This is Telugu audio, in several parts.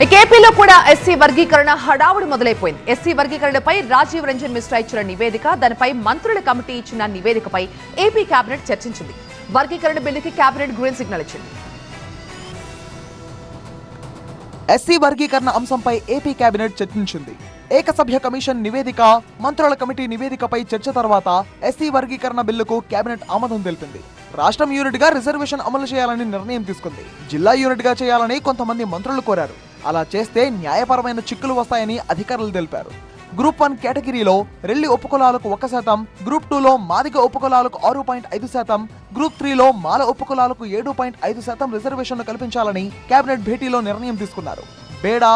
ఏపీలో కూడా ఎస్సీ వర్గీకరణ హడావుడి మొదలైపోయింది. ఎస్సీ వర్గీకరణపై రాజీవ్ రంజన్ మిశ్రా ఇచ్చిన నివేదిక, దానిపై మంత్రుల కమిటీ ఇచ్చిన నివేదికపై ఏపీ కేబినెట్ చర్చించింది. వర్గీకరణ బిల్లుకి కేబినెట్ గ్రీన్ సిగ్నల్ ఇచ్చింది. ఎస్సీ వర్గీకరణ అంశంపై ఏపీ కేబినెట్ చర్చించింది. ఏకసభ్య కమిషన్ నివేదిక, మంత్రుల కమిటీ నివేదికపై చర్చ తర్వాత ఎస్సీ వర్గీకరణ బిల్లుకు కేబినెట్ ఆమోదం తెలిపింది. రాష్ట్రం యూనిట్ గా రిజర్వేషన్ అమలు చేయాలని నిర్ణయం తీసుకుంది. జిల్లా యూనిట్ గా చేయాలని కొంతమంది మంత్రులు కోరారు. అలా చేస్తే న్యాయపరమైన చిక్కులు వస్తాయని అధికారులు తెలిపారు. గ్రూప్ 1 కేటగిరీలో రెల్లి ఉపకులాలకు 1%, గ్రూప్ 2లో మాదిగ ఉపకులాలకు 6.5%, గ్రూప్ 3లో మాల ఉపకులాలకు 7.5% రిజర్వేషన్లు కల్పించాలని కేబినెట్ భేటీలో నిర్ణయం తీసుకున్నారు. బేడా,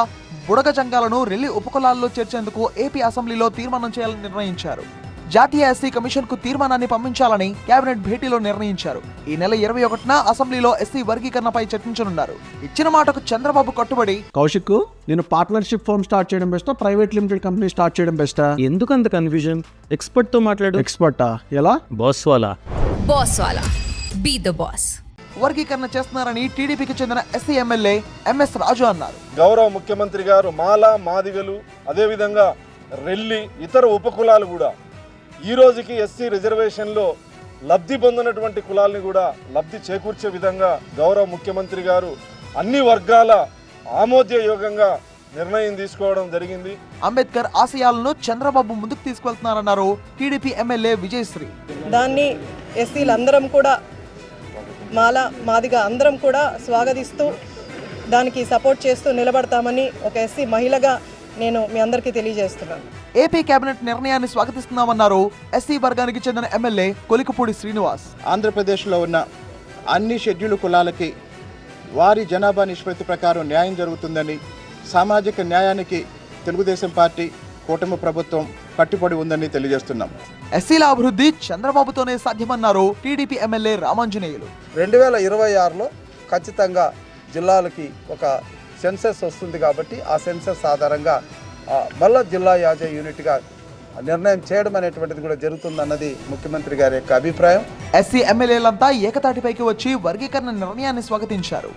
బుడగ జంగాలను రెల్లి ఉపకులాల్లో చేర్చేందుకు ఏపీ అసెంబ్లీలో తీర్మానం చేయాలని నిర్ణయించారు. జాతీయ ఎస్సీ కమిషన్ కు తీర్మానాన్ని పంపించాలని కేబినెట్ భేటీలో నిర్ణయించారు. ఈ నెల 21న అసెంబ్లీలో ఎస్సీ వర్గీకరణపై చర్చించనున్నారు. ఇచ్చిన మాటకు చంద్రబాబు కట్టుబడి కౌశిక్, నేను పార్ట్నర్షిప్ ఫర్మ్ స్టార్ట్ చేయడం బెస్టా, ప్రైవేట్ లిమిటెడ్ కంపెనీ స్టార్ట్ చేయడం బెస్టా? ఎందుకు అంత కన్ఫ్యూజన్? ఎక్స్పర్ట్ తో మాట్లాడు. ఎక్స్పర్టా? ఎలా? బాస్ వాలా. Be the boss. వర్గీకరణ చేస్తున్నారని టీడీపీకి చెందిన ఎస్సీ ఎమ్మెల్యే ఎంఎస్ రాజు అన్నారు. గౌరవ ముఖ్యమంత్రి గారు మాల, మాదిగలు, అదేవిధంగా రెల్లి, ఇతర ఉపకులాలు కూడా ఈ రోజుకి ఎస్సీ రిజర్వేషన్లో లబ్ధి పొందినటువంటి కులాల్ని కూడా లబ్ధి చేకూర్చే విధంగా గౌరవ ముఖ్యమంత్రి గారు అన్ని వర్గాల ఆమోదయోగంగా నిర్ణయం తీసుకోవడం జరిగింది. అంబేద్కర్ ఆశయాలను చంద్రబాబు ముందుకు తీసుకెళ్తున్నారన్నారు టీడీపీ ఎమ్మెల్యే విజయశ్రీ. దాన్ని ఎస్సీలందరం కూడా, మాల, మాదిగ అందరం కూడా స్వాగతిస్తూ దానికి సపోర్ట్ చేస్తూ నిలబడతామని ఒక ఎస్సీ మహిళగా నేను మీ అందరికీ తెలియజేస్తున్నాను. ఏపీ కేబినెట్ నిర్ణయాన్ని స్వాగతిస్తున్నామన్నారు ఎస్సీ వర్గానికి చెందిన ఎమ్మెల్యే కొలికపూడి శ్రీనివాస్. ఆంధ్రప్రదేశ్లో ఉన్న అన్ని షెడ్యూల్ కులాలకి వారి జనాభా నిష్పత్తి ప్రకారం న్యాయం జరుగుతుందని, సామాజిక న్యాయానికి తెలుగుదేశం పార్టీ, కూటమి ప్రభుత్వం కట్టుబడి ఉందని తెలియజేస్తున్నాం. ఎస్సీల అభివృద్ధి చంద్రబాబుతోనే సాధ్యమన్నారు టీడీపీ ఎమ్మెల్యే రామాంజనేయులు. 2026లో ఖచ్చితంగా జిల్లాలకి ఒక సెన్సస్ వస్తుంది కాబట్టి ఆ సెన్సస్ ఆధారంగా మళ్ళా జిల్లా యాజ యూనిట్గా నిర్ణయం చేయడం అనేటువంటిది కూడా జరుగుతుందన్నది ముఖ్యమంత్రి గారి యొక్క అభిప్రాయం. ఎస్సీ ఎమ్మెల్యేలంతా ఏకతాటిపైకి వచ్చి వర్గీకరణ నిర్ణయాన్ని స్వాగతించారు.